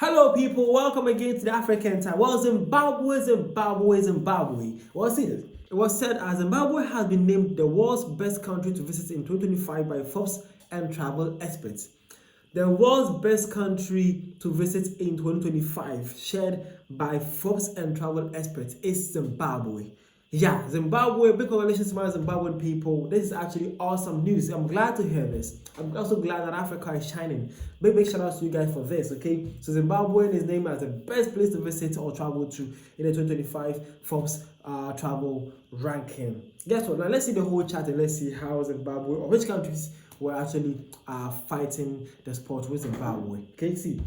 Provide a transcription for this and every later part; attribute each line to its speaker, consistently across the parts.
Speaker 1: Hello people, welcome again to the African time. Well, Zimbabwe. Well, see this. It was said as Zimbabwe has been named the world's best country to visit in 2025 by Forbes and travel experts. The world's best country to visit in 2025, shared by Forbes and travel experts, is Zimbabwe. Yeah, Zimbabwe, big congratulations to my Zimbabwean people. This is actually awesome news. I'm glad to hear this. I'm also glad that Africa is shining. Big shout out to you guys for this, okay? So Zimbabwe is named as the best place to visit or travel to in the 2025 Forbes travel ranking. Guess what? Now let's see the whole chart and let's see how Zimbabwe or which countries were actually fighting the sport with Zimbabwe. Okay, see.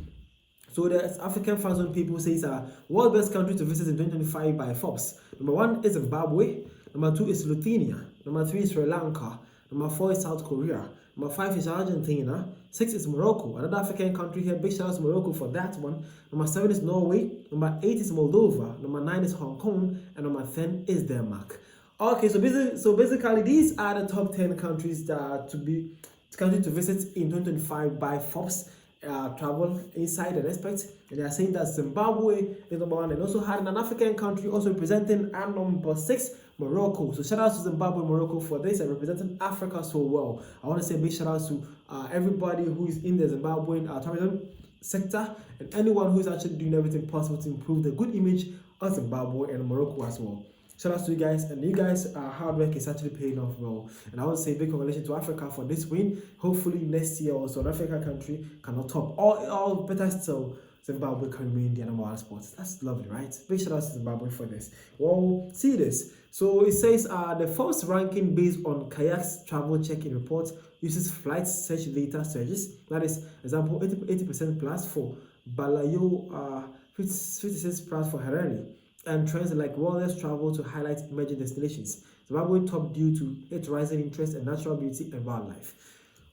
Speaker 1: So the African Thousand people says world best country to visit in 2025 by Forbes. Number 1 is Zimbabwe. Number 2 is Lithuania. Number 3 is Sri Lanka. Number 4 is South Korea. Number 5 is Argentina. 6 is Morocco. Another African country here. Big shout out to Morocco for that one. Number 7 is Norway. Number 8 is Moldova. Number 9 is Hong Kong. And number 10 is Denmark. Okay, so basically these are the top 10 countries that to visit in 2025 by Forbes. Travel inside and experts, and they are saying that Zimbabwe is number 1 and also had an African country also representing and number 6 Morocco. So shout out to Zimbabwe and Morocco for this and representing Africa so well. I want to say big shout out to everybody who is in the Zimbabwean tourism sector and anyone who is actually doing everything possible to improve the good image of Zimbabwe and Morocco as well. Shout out to you guys, and you guys' hard work is actually paying off well. And I want to say big congratulations to Africa for this win. Hopefully next year also an African country cannot top. All better still, Zimbabwe can remain the number 1 sport. That's lovely, right? Big shout out to Zimbabwe for this. Well, see this. So it says the first ranking based on Kayak's travel check-in report uses flight search data searches. That is, example, 80% plus for Balayo, 56 plus for Harare. And trends like wellness travel to highlight emerging destinations. Zimbabwe top due to its rising interest in natural beauty and wildlife.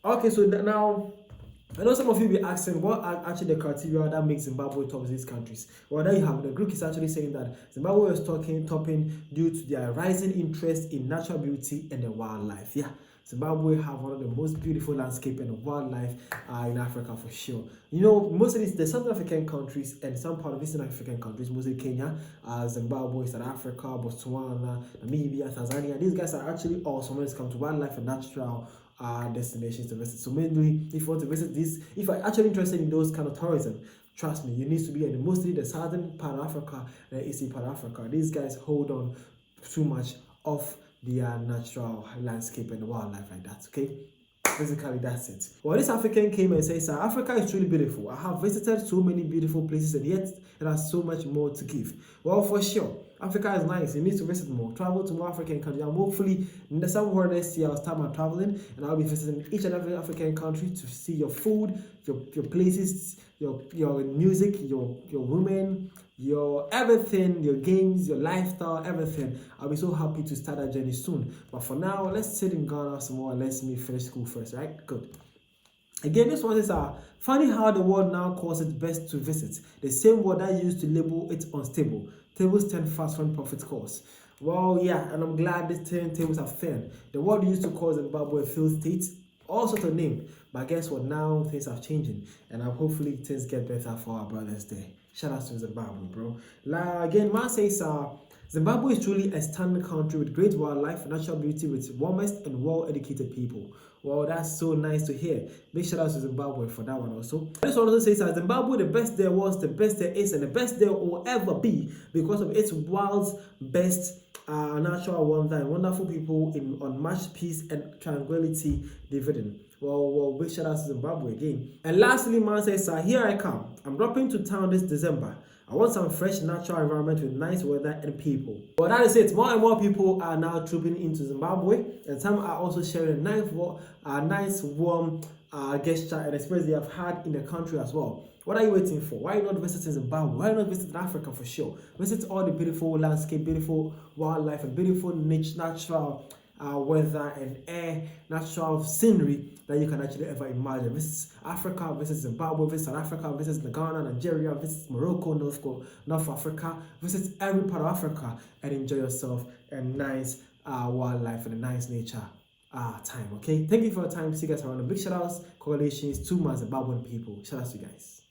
Speaker 1: Okay, so now I know some of you will be asking what are actually the criteria that makes Zimbabwe top these countries. Well, there you have it. The group is actually saying that Zimbabwe is topping due to their rising interest in natural beauty and the wildlife. Yeah. Zimbabwe have one of the most beautiful landscape and wildlife in Africa for sure. You know, most of the South African countries and some part of Eastern African countries, mostly Kenya, Zimbabwe, South Africa, Botswana, Namibia, Tanzania. These guys are actually awesome when it comes to wildlife and natural destinations to visit. So mainly, if you want to visit these, if you're actually interested in those kind of tourism, trust me, you need to be in mostly the southern part of Africa and the eastern part of Africa. These guys hold on too much of the natural landscape and wildlife like that. Okay, basically that's it. Well, this African came and says Africa is truly beautiful. I have visited so many beautiful places and yet there has so much more to give. Well, for sure, Africa is nice. You need to visit more, travel to more African countries. And hopefully in the summer next year I'll start my traveling and I'll be visiting each and every African country to see your food, your places, your music, your women, your everything, your games, your lifestyle, everything. I'll be so happy to start that journey soon. But for now, let's sit in Ghana some more and let's me finish school first, right? Good. Again, this one is funny how the world now calls it best to visit. The same word that used to label it unstable. Tables turn fast when profit calls. Well, yeah, and I'm glad these tables have turned. The word used to call Zimbabwe failed state, all sorts of name. But guess what? Now things are changing, and hopefully things get better for our brothers there. Shout out to Zimbabwe, bro. Again, man says Zimbabwe is truly a stunning country with great wildlife, natural beauty, with warmest and well-educated people. Well, that's so nice to hear. Big shout out to Zimbabwe for that one also. This one also says Zimbabwe, the best there was, the best there is, and the best there will ever be because of its world's best natural wonder and wonderful people in unmatched peace and tranquility dividend. Well, big shout out to Zimbabwe again. And lastly, man says, here I come. I'm dropping to town this December. I want some fresh natural environment with nice weather and people. Well, that is it. More and more people are now trooping into Zimbabwe, and some are also sharing a nice warm gesture and experience they have had in the country as well. What are you waiting for? Why not visit Zimbabwe? Why not visit Africa for sure? Visit all the beautiful landscape, beautiful wildlife, and beautiful natural weather and air, natural scenery that you can actually ever imagine. Visit Africa, visit Zimbabwe, visit South Africa, visit Ghana, Nigeria, visit Morocco, North Africa, visit every part of Africa and enjoy yourself and nice wildlife and a nice nature time. Okay, thank you for your time. See you guys around. A big shout outs, congratulations to my Zimbabwean people. Shout out to you guys.